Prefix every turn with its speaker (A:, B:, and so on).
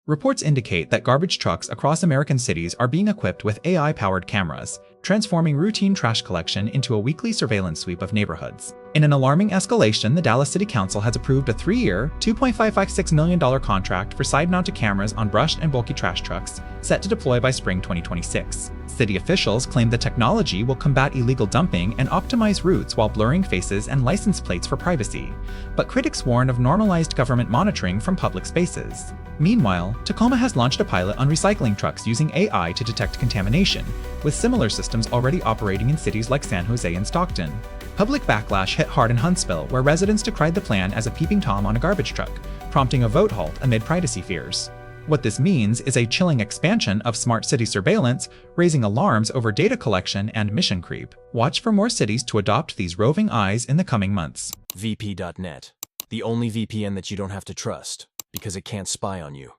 A: Reports indicate that garbage trucks across American cities are being equipped with AI-powered cameras, transforming routine trash collection into a weekly surveillance sweep of neighborhoods. In an alarming escalation, the Dallas City Council has approved a 3-year, $2.556 million contract for side-mounted cameras on brushed and bulky trash trucks, set to deploy by spring 2026. City officials claim the technology will combat illegal dumping and optimize routes while blurring faces and license plates for privacy. But critics warn of normalized government monitoring from public spaces. Meanwhile, Tacoma has launched a pilot on recycling trucks using AI to detect contamination, with similar systems already operating in cities like San Jose and Stockton. Public backlash hit hard in Huntsville, where residents decried the plan as a peeping Tom on a garbage truck, prompting a vote halt amid privacy fears. What this means is a chilling expansion of smart city surveillance, raising alarms over data collection and mission creep. Watch for more cities to adopt these roving eyes in the coming months.
B: vp.net, the only VPN that you don't have to trust, because it can't spy on you.